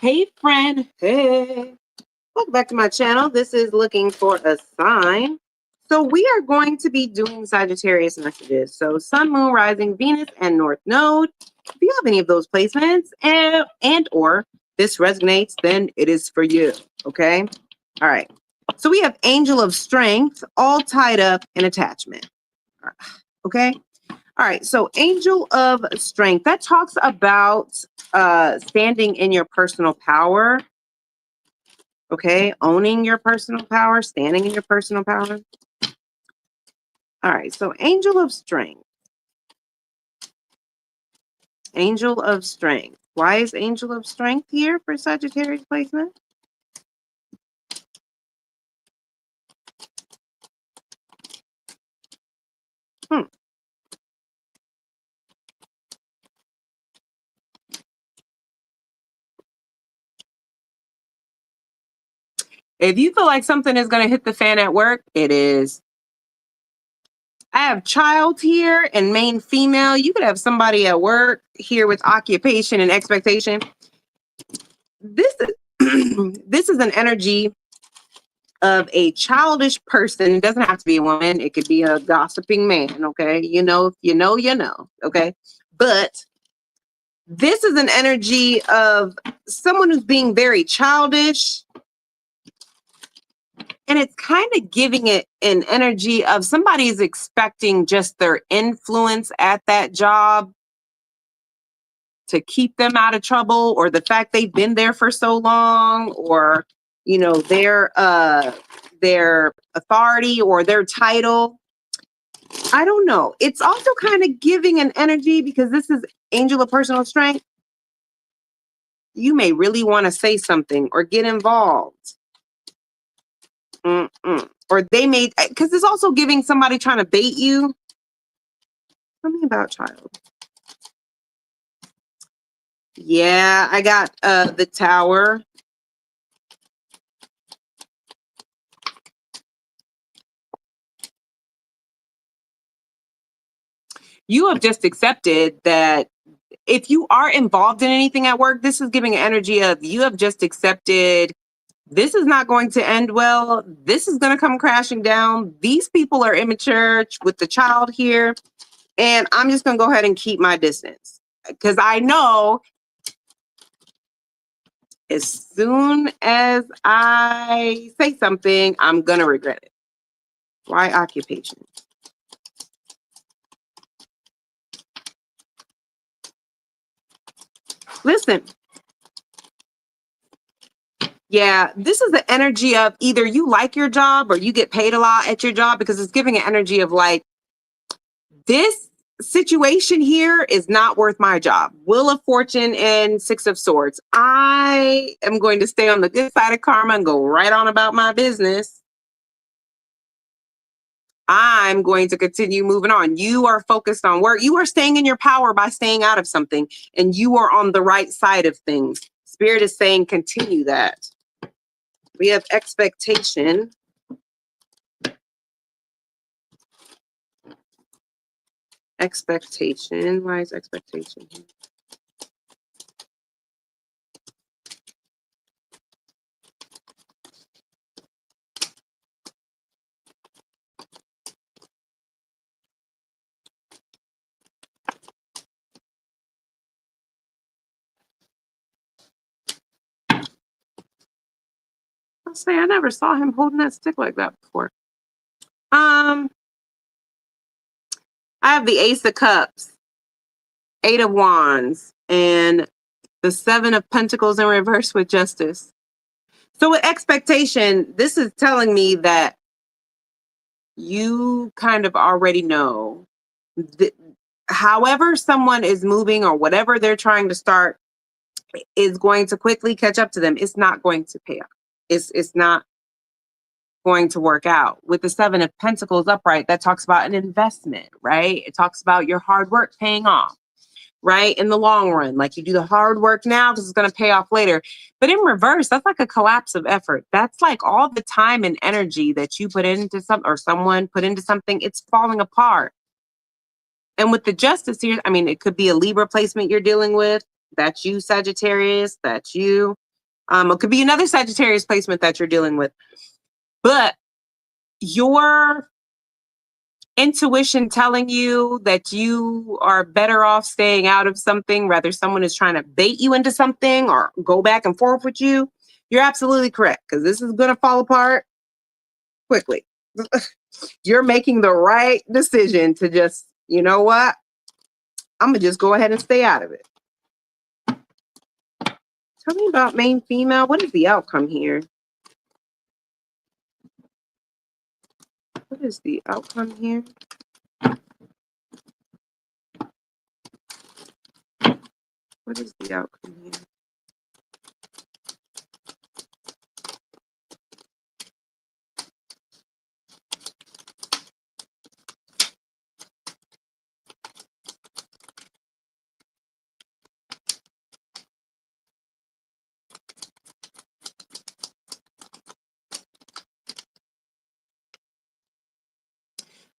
Hey friend, hey. Welcome back to my channel. This is Looking for a Sign. So we are going to be doing Sagittarius messages. So Sun, Moon, Rising, Venus, and North Node. If you have any of those placements and or this resonates, then it is for you. Okay? All right. So we have Angel of Strength, all tied up in attachment. Okay? All right, so Angel of Strength, that talks about standing in your personal power, okay? Owning your personal power, standing in your personal power. All right, so Angel of Strength. Angel of Strength. Why is Angel of Strength here for Sagittarius placement? If you feel like something is going to hit the fan at work, it is. I have child here and main female. You could have somebody at work here with occupation and expectation. This is this is an energy of a childish person. It doesn't have to be a woman. It could be a gossiping man. Okay, you know, you know. Okay, but this is an energy of someone who's being very childish, and it's kind of giving it an energy of somebody's expecting just their influence at that job to keep them out of trouble, or the fact they've been there for so long, or you know, their authority or their title. I don't know. It's also kind of giving an energy, because this is Angel of Personal Strength. You may really want to say something or get involved. Or they may, because it's also giving somebody trying to bait you. Tell me about child. Yeah, I got the Tower. You have just accepted that if you are involved in anything at work, this is giving an energy of you have just accepted this is not going to end well. This is going to come crashing down. These people are immature with the child here. And I'm just going to go ahead and keep my distance, because I know as soon as I say something, I'm going to regret it. Why occupation? Listen. Yeah, this is the energy of either you like your job or you get paid a lot at your job, because it's giving an energy of like, this situation here is not worth my job. Wheel of Fortune and Six of Swords. I am going to stay on the good side of karma and go right on about my business. I'm going to continue moving on. You are focused on work. You are staying in your power by staying out of something, and you are on the right side of things. Spirit is saying continue that. We have expectation. Expectation. Why is expectation here? I'll say I never saw him holding that stick like that before. I have the Ace of Cups, Eight of Wands, and the Seven of Pentacles in reverse with Justice. So with expectation, this is telling me that you kind of already know that however someone is moving or whatever they're trying to start is going to quickly catch up to them. It's not going to pay off. It's not going to work out. With the Seven of Pentacles upright, that talks about an investment, right? It talks about your hard work paying off, right? In the long run, like you do the hard work now, this is going to pay off later. But in reverse, that's like a collapse of effort. That's like all the time and energy that you put into something or someone put into something, it's falling apart. And with the Justice here, I mean, it could be a Libra placement you're dealing with. That's you, Sagittarius. That's you. It could be another Sagittarius placement that you're dealing with. But your intuition telling you that you are better off staying out of something, rather someone is trying to bait you into something or go back and forth with you, you're absolutely correct, because this is going to fall apart quickly. You're making the right decision to just, you know what? I'm going to just go ahead and stay out of it. Tell me about main female. What is the outcome here? What is the outcome here? What is the outcome here?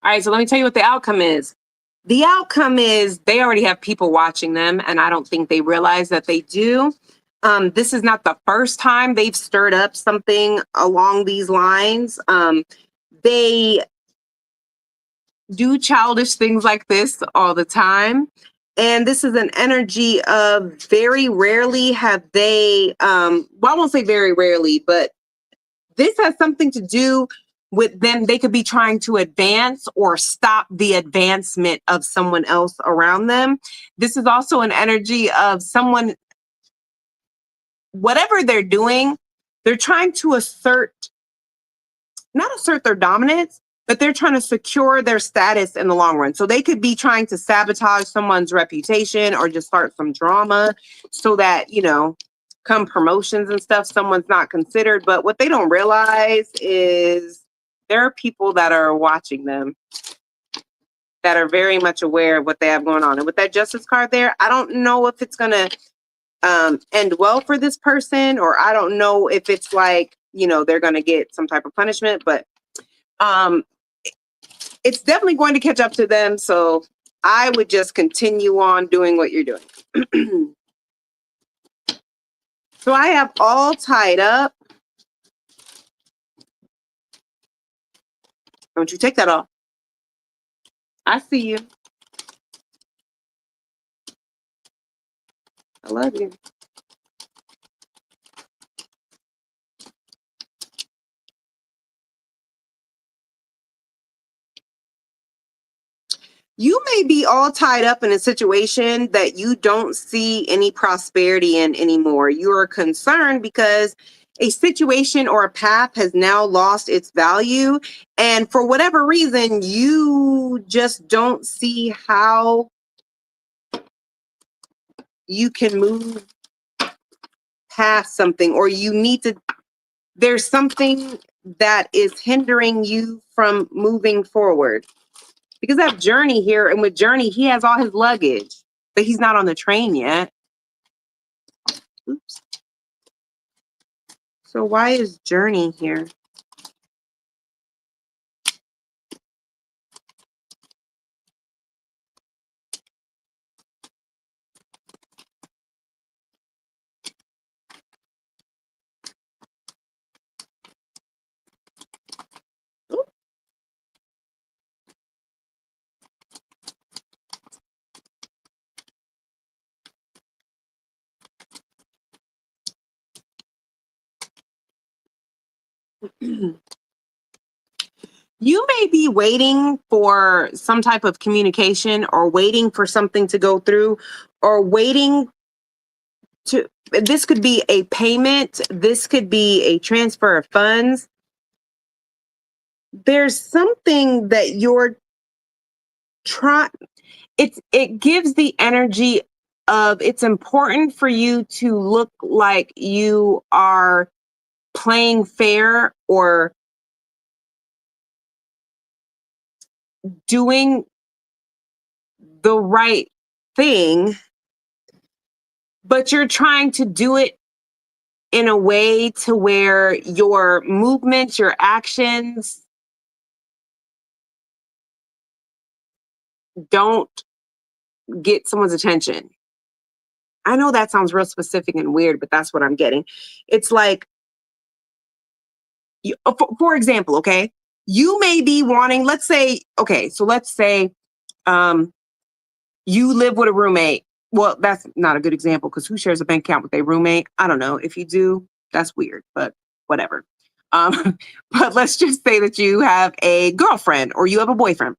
All right, so let me tell you what the outcome is. The outcome is they already have people watching them, and I don't think they realize that they do. This is not the first time they've stirred up something along these lines. They do childish things like this all the time. And this is an energy of very rarely have they, well, I won't say very rarely, but this has something to do with them. They could be trying to advance or stop the advancement of someone else around them. This is also an energy of someone, whatever they're doing, they're trying to not assert their dominance, but they're trying to secure their status in the long run. So they could be trying to sabotage someone's reputation or just start some drama so that, come promotions and stuff, someone's not considered. But what they don't realize is there are people that are watching them that are very much aware of what they have going on. And with that Justice card there, I don't know if it's going to end well for this person, or I don't know if it's like, they're going to get some type of punishment, but it's definitely going to catch up to them. So I would just continue on doing what you're doing. So I have all tied up. Don't you take that off. I see you. I love you. You may be all tied up in a situation that you don't see any prosperity in anymore. You're concerned because a situation or a path has now lost its value. And for whatever reason, you just don't see how you can move past something, or there's something that is hindering you from moving forward. Because I have Journey here, and with Journey, he has all his luggage, but he's not on the train yet. Oops. So why is Journey here? You may be waiting for some type of communication, or waiting for something to go through, or waiting to, this could be a payment, this could be a transfer of funds. There's something that you're trying, it gives the energy of it's important for you to look like you are playing fair or doing the right thing, but you're trying to do it in a way to where your movements, your actions don't get someone's attention. I know that sounds real specific and weird, but that's what I'm getting. It's like, for example, okay, you may be wanting, let's say, okay, so let's say um, you live with a roommate. Well, that's not a good example because who shares a bank account with a roommate? I don't know. If you do, that's weird, but whatever. Um, but let's just say that you have a girlfriend or you have a boyfriend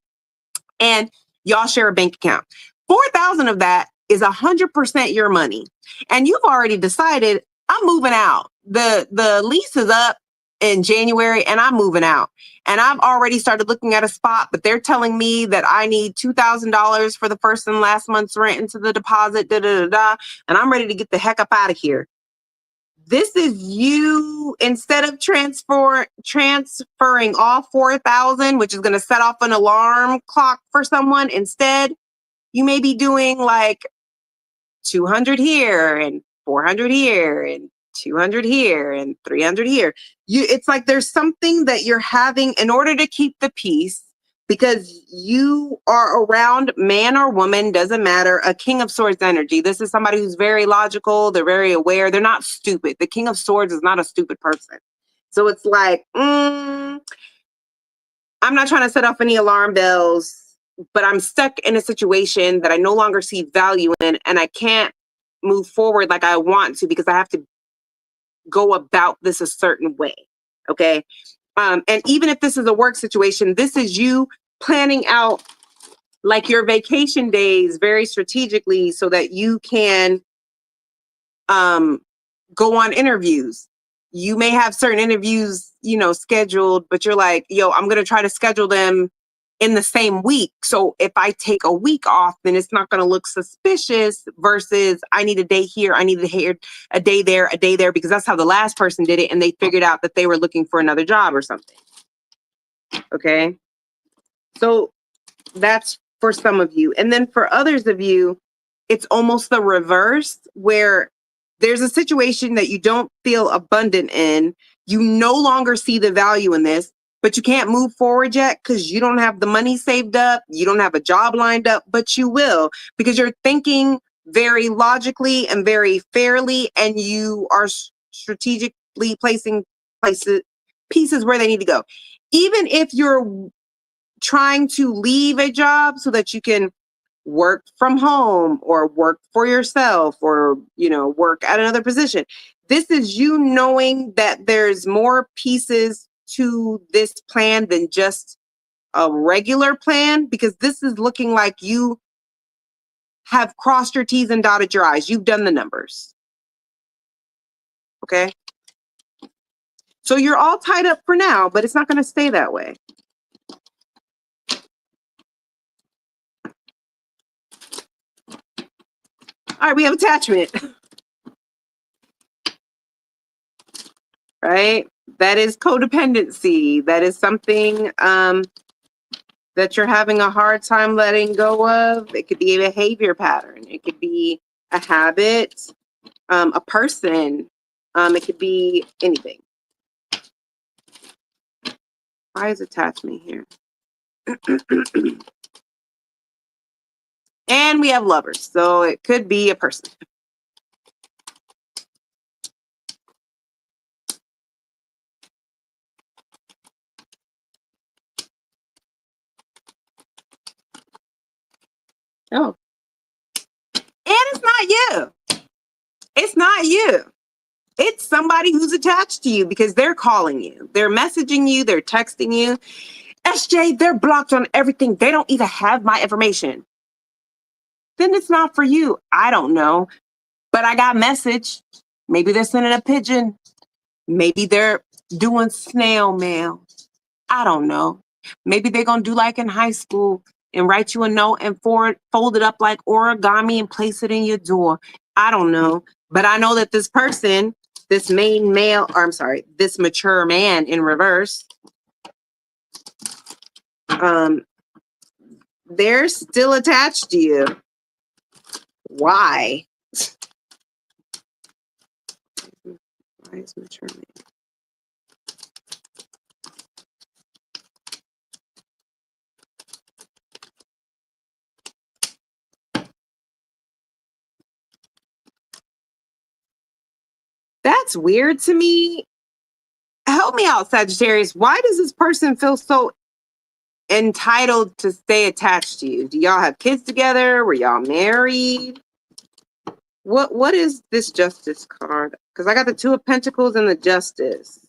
and y'all share a bank account. 4,000 of that is 100% your money. And you've already decided I'm moving out. The lease is up in January and I'm moving out. And I've already started looking at a spot, but they're telling me that I need $2,000 for the first and last month's rent into the deposit, and I'm ready to get the heck up out of here. This is you, instead of transferring all 4,000, which is going to set off an alarm clock for someone. Instead, you may be doing like 200 here and 400 here and 200 here and 300 here. It's like there's something that you're having in order to keep the peace because you are around man or woman, doesn't matter, a King of Swords energy. This is somebody who's very logical. They're very aware. They're not stupid. The King of Swords is not a stupid person. So it's like, I'm not trying to set off any alarm bells, but I'm stuck in a situation that I no longer see value in, and I can't move forward like I want to because I have to go about this a certain way. Okay. And even if this is a work situation, this is you planning out like your vacation days very strategically so that you can go on interviews. You may have certain interviews, scheduled, but you're like, yo, I'm going to try to schedule them in the same week. So if I take a week off, then it's not going to look suspicious versus I need a day here, I need a day there, because that's how the last person did it. And they figured out that they were looking for another job or something. Okay. So that's for some of you. And then for others of you, it's almost the reverse where there's a situation that you don't feel abundant in. You no longer see the value in this, but you can't move forward yet because you don't have the money saved up. You don't have a job lined up, but you will because you're thinking very logically and very fairly, and you are strategically placing pieces where they need to go. Even if you're trying to leave a job so that you can work from home or work for yourself or work at another position, this is you knowing that there's more pieces to this plan than just a regular plan, because this is looking like you have crossed your T's and dotted your I's. You've done the numbers. Okay, so you're all tied up for now, but it's not going to stay that way. All right, we have attachment. Right? That is codependency. That is something that you're having a hard time letting go of. It could be a behavior pattern. It could be a habit, a person. It could be anything. Why is attachment here? And we have lovers. So it could be a person. Oh. And it's not you. It's not you. It's somebody who's attached to you because they're calling you. They're messaging you. They're texting you. SJ, they're blocked on everything. They don't even have my information. Then it's not for you. I don't know. But I got message. Maybe they're sending a pigeon. Maybe they're doing snail mail. I don't know. Maybe they're going to do like in high school and write you a note and fold it up like origami and place it in your door. I don't know. But I know that this person, this this mature man in reverse, they're still attached to you. Why? Why is mature man? That's weird to me. Help me out, Sagittarius. Why does this person feel so entitled to stay attached to you? Do y'all have kids together? Were y'all married? What is this Justice card? Because I got the Two of Pentacles and the Justice.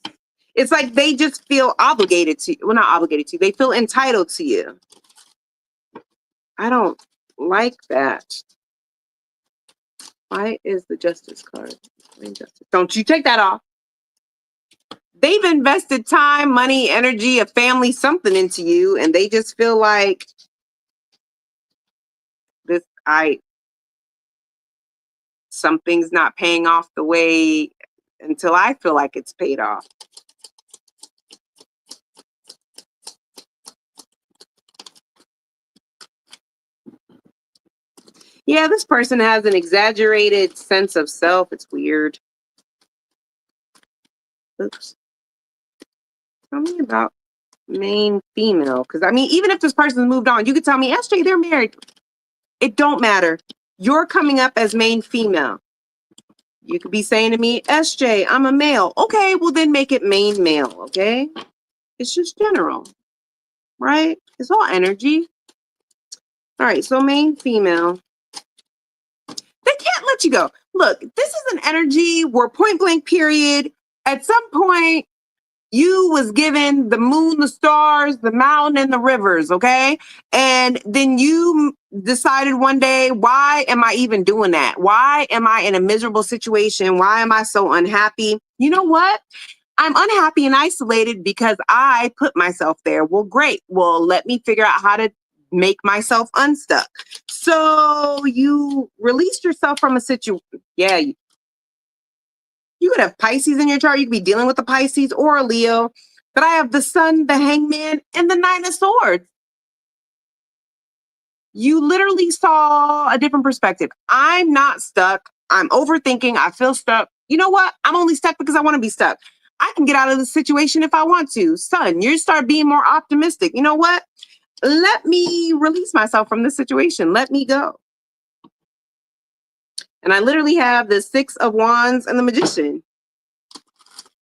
It's like they just feel obligated to you. Well, not obligated to you. They feel entitled to you. I don't like that. Why is the Justice card? Don't you take that off. They've invested time, money, energy, a family, something into you, and they just feel like something's not paying off the way until I feel like it's paid off. Yeah, this person has an exaggerated sense of self. It's weird. Oops. Tell me about main female. Because, I mean, even if this person's moved on, you could tell me, SJ, they're married. It don't matter. You're coming up as main female. You could be saying to me, SJ, I'm a male. Okay, well, then make it main male, okay? It's just general, right? It's all energy. All right, so main female. They can't let you go. Look, this is an energy where point blank period, at some point, you was given the moon, the stars, the mountain, and the rivers, okay? And then you decided one day, why am I even doing that? Why am I in a miserable situation? Why am I so unhappy? You know what? I'm unhappy and isolated because I put myself there. Well, great. Well, let me figure out how to make myself unstuck. So you released yourself from a situation. Yeah, you could have Pisces in your chart. You could be dealing with the Pisces or a Leo. But I have the Sun, the Hangman, and the Nine of Swords. You literally saw a different perspective. I'm not stuck. I'm overthinking. I feel stuck. You know what? I'm only stuck because I want to be stuck. I can get out of the situation if I want to. Sun, you start being more optimistic. You know what? Let me release myself from this situation. Let me go. And I literally have the Six of Wands and the Magician.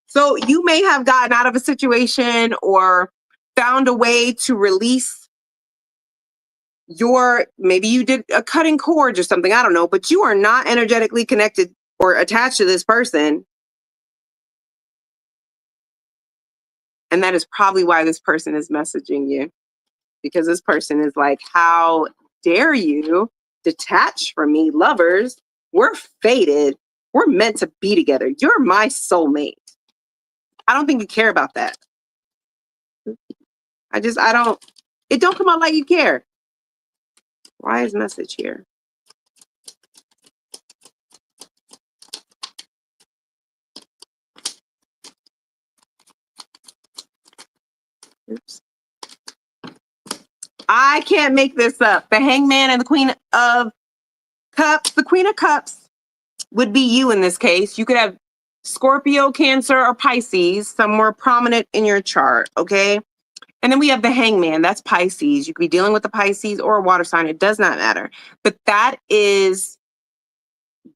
So you may have gotten out of a situation or found a way to release maybe you did a cutting cords or something, I don't know, but you are not energetically connected or attached to this person. And that is probably why this person is messaging you, because this person is like, how dare you detach from me, lovers? We're fated. We're meant to be together. You're my soulmate. I don't think you care about that. It don't come out like you care. Why is message here? Oops. I can't make this up. The Hangman and the Queen of Cups. The Queen of Cups would be you in this case. You could have Scorpio, Cancer, or Pisces somewhere prominent in your chart, okay? And then we have the Hangman. That's Pisces. You could be dealing with the Pisces or a water sign. It does not matter. But that is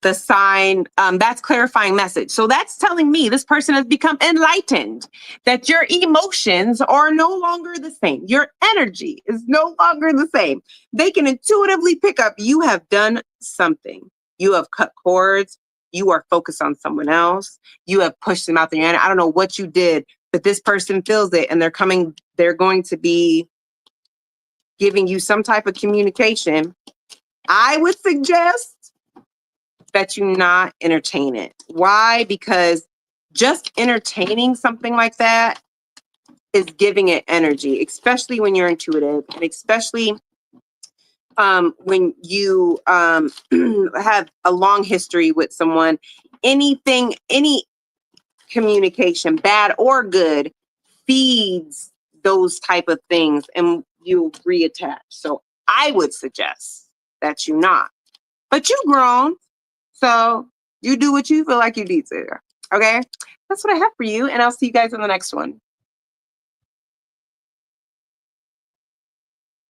the sign. That's clarifying message. So that's telling me this person has become enlightened, that your emotions are no longer the same. Your energy is no longer the same. They can intuitively pick up you have done something. You have cut cords. You are focused on someone else. You have pushed them out there. I don't know what you did, but this person feels it, and they're going to be giving you some type of communication. I would suggest that you not entertain it. Why? Because just entertaining something like that is giving it energy, especially when you're intuitive, and especially when you have a long history with someone. Any communication, bad or good, feeds those type of things, and you reattach. So I would suggest that you not. But you grown, so you do what you feel like you need to. Okay? That's what I have for you, and I'll see you guys in the next one.